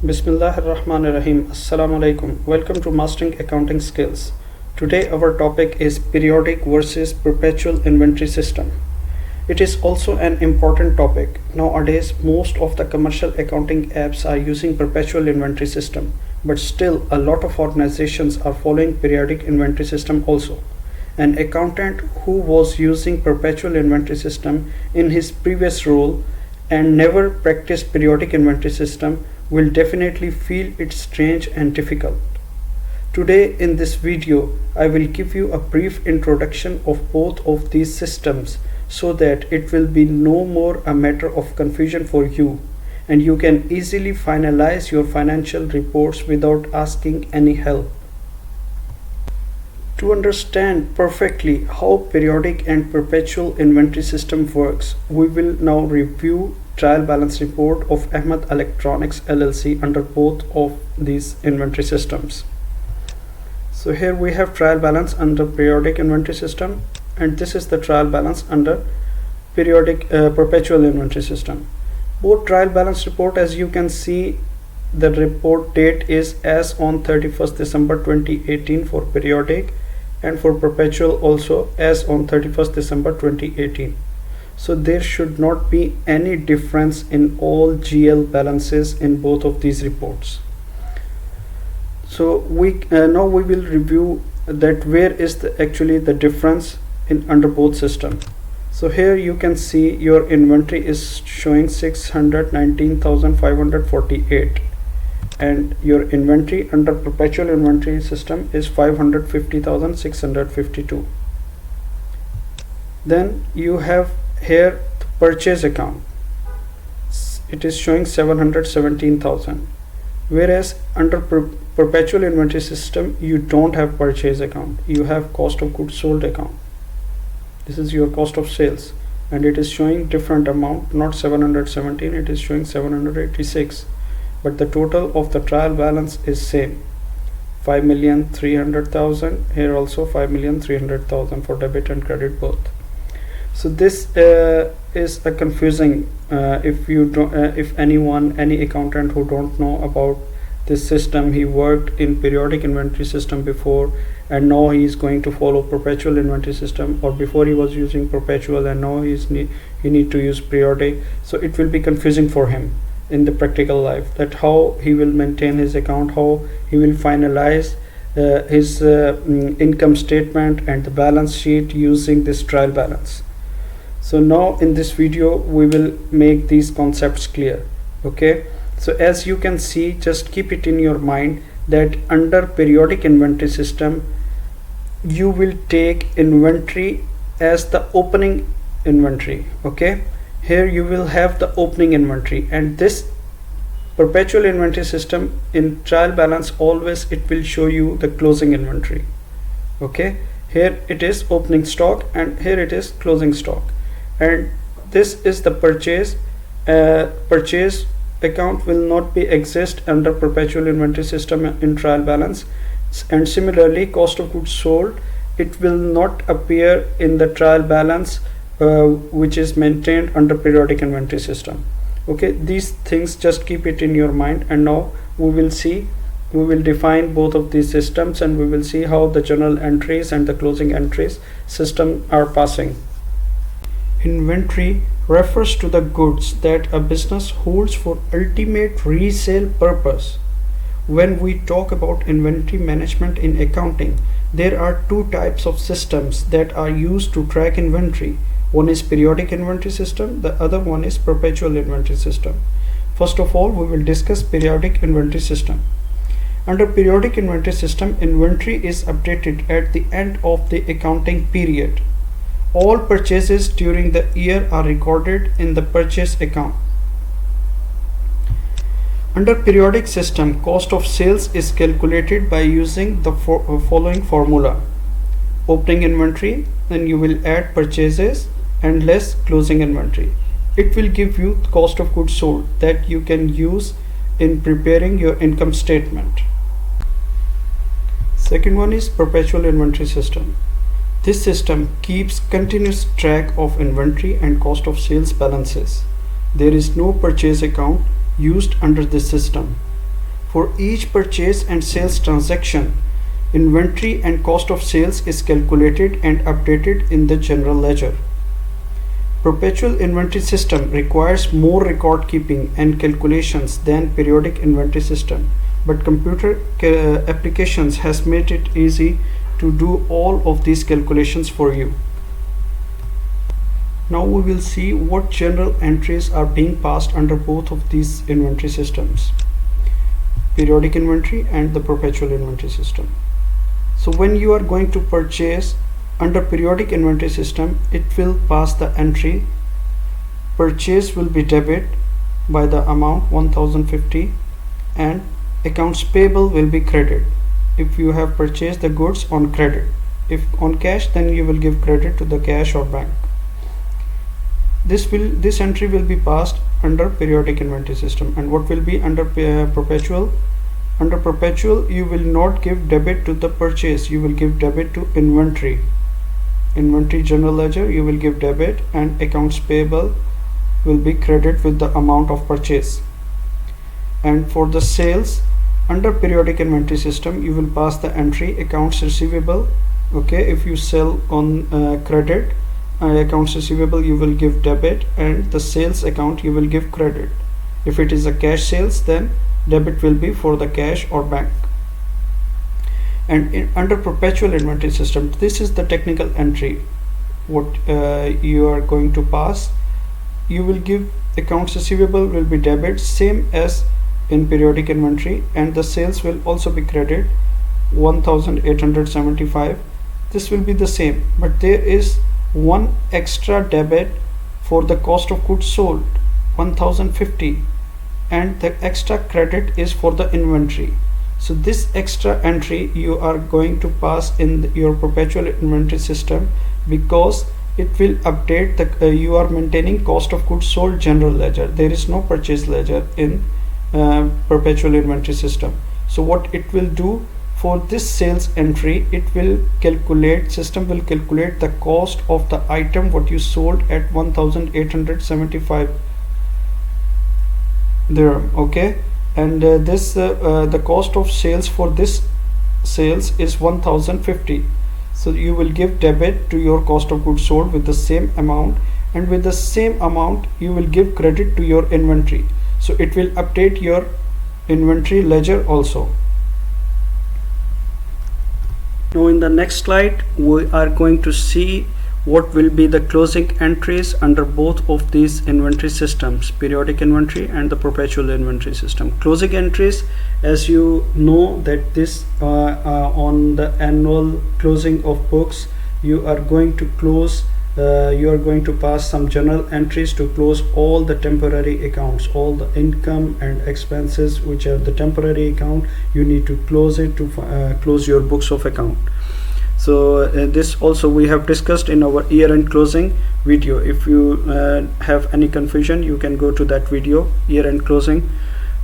Bismillahirrahmanirrahim. Assalamu alaikum. Welcome to Mastering Accounting Skills. Today our topic is periodic versus perpetual inventory system. It is also an important topic. Nowadays most of the commercial accounting apps are using perpetual inventory system, but still a lot of organizations are following periodic inventory system also. An accountant who was using perpetual inventory system in his previous role and never practiced periodic inventory system will definitely feel it strange and difficult. Today in this video, I will give you a brief introduction of both of these systems so that it will be no more a matter of confusion for you and you can easily finalize your financial reports without asking any help. To understand perfectly how periodic and perpetual inventory system works, we will now review trial balance report of Ahmed Electronics LLC under both of these inventory systems. So here we have trial balance under periodic inventory system, and this is the trial balance under periodic perpetual inventory system. Both trial balance report, as you can see, the report date is as on 31st December 2018 for periodic, and for perpetual also as on 31st December 2018. So there should not be any difference in all GL balances in both of these reports. So now we will review that where is actually the difference in under both system. So here you can see your inventory is showing 619,548 and your inventory under perpetual inventory system is 550,652. Then you have here the purchase account, it is showing 717,000, whereas under perpetual inventory system you don't have purchase account, you have cost of goods sold account. This is your cost of sales and it is showing different amount, not 717, it is showing 786, but the total of the trial balance is same, 5,300,000. Here also 5,300,000 for debit and credit both. So this is a confusing if you don't if any accountant who don't know about this system, he worked in periodic inventory system before and now he is going to follow perpetual inventory system, or before he was using perpetual and now he need to use periodic. So it will be confusing for him in the practical life, that how he will maintain his account, how he will finalize his income statement and the balance sheet using this trial balance. So now in this video we will make these concepts clear. Okay, so as you can see, just keep it in your mind that under periodic inventory system you will take inventory as the opening inventory. Okay, here you will have the opening inventory, and this perpetual inventory system in trial balance always it will show you the closing inventory. Okay, here it is opening stock and here it is closing stock, and this is the purchase account will not be exist under perpetual inventory system in trial balance, and similarly cost of goods sold, it will not appear in the trial balance which is maintained under periodic inventory system. Okay, these things just keep it in your mind, and now we will define both of these systems and we will see how the journal entries and the closing entries system are passing. Inventory refers to the goods that a business holds for ultimate resale purpose. When we talk about inventory management in accounting, there are two types of systems that are used to track inventory. One is periodic inventory system, the other one is perpetual inventory system. First of all, we will discuss periodic inventory system. Under periodic inventory system, inventory is updated at the end of the accounting period. All purchases during the year are recorded in the purchase account. Under periodic system, cost of sales is calculated by using the following formula. Opening inventory, then you will add purchases and less closing inventory. It will give you cost of goods sold that you can use in preparing your income statement. Second one is perpetual inventory system. This system keeps continuous track of inventory and cost of sales balances. There is no purchase account used under this system. For each purchase and sales transaction, inventory and cost of sales is calculated and updated in the general ledger. Perpetual inventory system requires more record keeping and calculations than periodic inventory system, but computer applications has made it easy to do all of these calculations for you. Now we will see what general entries are being passed under both of these inventory systems, periodic inventory and the perpetual inventory system. So when you are going to purchase under periodic inventory system, it will pass the entry purchase will be debit by the amount 1050 and accounts payable will be credit if you have purchased the goods on credit. If on cash, then you will give credit to the cash or bank. This entry will be passed under periodic inventory system. And what will be under perpetual? Under perpetual, you will not give debit to the purchase, you will give debit to inventory. Inventory general ledger, you will give debit, and accounts payable will be credit with the amount of purchase. And for the sales, under periodic inventory system, you will pass the entry accounts receivable. Okay, if you sell on credit, accounts receivable you will give debit, and the sales account you will give credit. If it is a cash sales, then debit will be for the cash or bank. And under perpetual inventory system, this is the technical entry what you are going to pass. You will give accounts receivable will be debit, same as in periodic inventory, and the sales will also be credit 1875. This will be the same, but there is one extra debit for the cost of goods sold 1050, and the extra credit is for the inventory. So this extra entry you are going to pass in your perpetual inventory system, because it will update the you are maintaining cost of goods sold general ledger. There is no purchase ledger in perpetual inventory system. So what it will do for this sales entry, it will calculate, system will calculate the cost of the item what you sold at 1875 dirham. Okay, and the cost of sales for this sales is 1050. So you will give debit to your cost of goods sold with the same amount, and with the same amount you will give credit to your inventory. So it will update your inventory ledger also. Now in the next slide we are going to see what will be the closing entries under both of these inventory systems, periodic inventory and the perpetual inventory system. Closing entries, as you know that this on the annual closing of books, you are going to close you are going to pass some journal entries to close all the temporary accounts, all the income and expenses which are the temporary account. You need to close it to close your books of account. So this also we have discussed in our year-end closing video. If you have any confusion, you can go to that video, year-end closing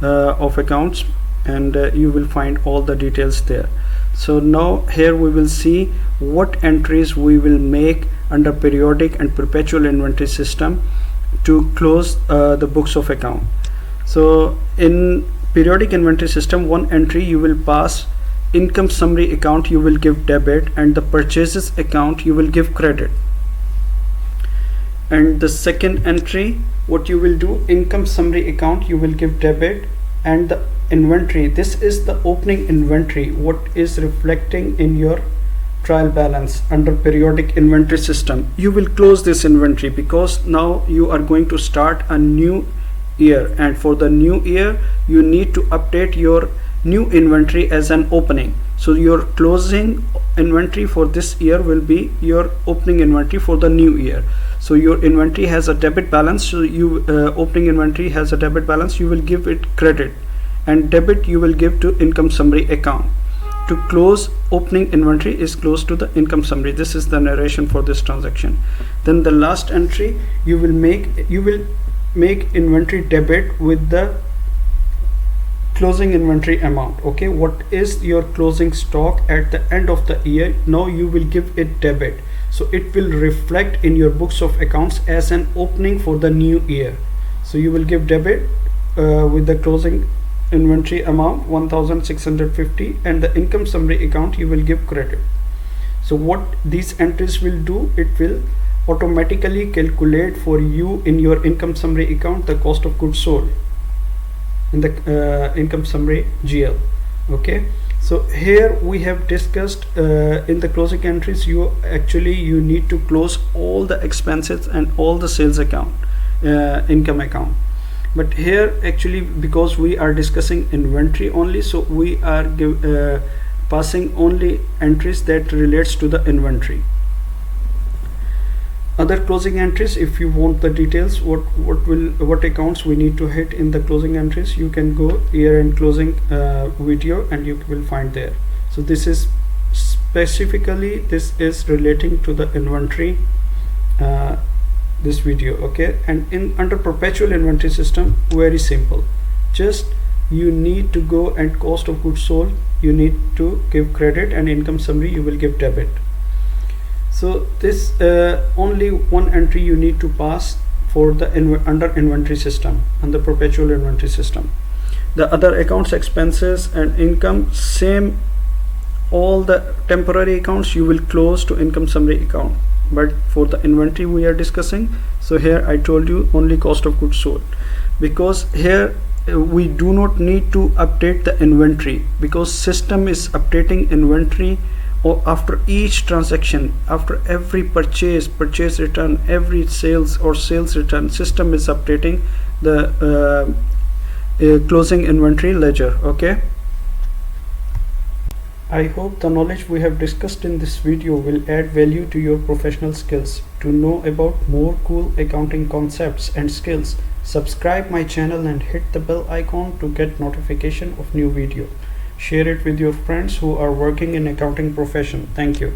of accounts, and you will find all the details there. So now here we will see what entries we will make under periodic and perpetual inventory system to close the books of account. So in periodic inventory system, one entry you will pass income summary account, you will give debit, and the purchases account you will give credit. And the second entry, what you will do, income summary account you will give debit, and the inventory, this is the opening inventory what is reflecting in your trial balance under periodic inventory system. You will close this inventory because now you are going to start a new year, and for the new year you need to update your new inventory as an opening. So your closing inventory for this year will be your opening inventory for the new year. So your inventory has a debit balance, so you opening inventory has a debit balance, you will give it credit, and debit you will give to income summary account. To close opening inventory is close to the income summary. This is the narration for this transaction. Then the last entry you will make inventory debit with the closing inventory amount. Okay, what is your closing stock at the end of the year? Now you will give it debit, so it will reflect in your books of accounts as an opening for the new year. So you will give debit with the closing inventory amount 1650, and the income summary account you will give credit. So what these entries will do, it will automatically calculate for you in your income summary account the cost of goods sold in the income summary GL. Okay, so here we have discussed in the closing entries, you need to close all the expenses and all the sales account, income account. But here actually, because we are discussing inventory only, so we are passing only entries that relates to the inventory. Other closing entries, if you want the details, what accounts we need to hit in the closing entries, you can go year end closing video and you will find there. So this is specifically, this is relating to the inventory, this video. Okay, and under perpetual inventory system, very simple, just you need to go and cost of goods sold you need to give credit, and income summary you will give debit. So this only one entry you need to pass for the under inventory system and the perpetual inventory system. The other accounts, expenses and income, same, all the temporary accounts you will close to income summary account. But for the inventory we are discussing, so here I told you only cost of goods sold, because here we do not need to update the inventory, because system is updating inventory or after each transaction, after every purchase return, every sales or sales return, system is updating the closing inventory ledger. Okay, I hope the knowledge we have discussed in this video will add value to your professional skills. To know about more cool accounting concepts and skills, subscribe my channel and hit the bell icon to get notification of new video. Share it with your friends who are working in accounting profession. Thank you.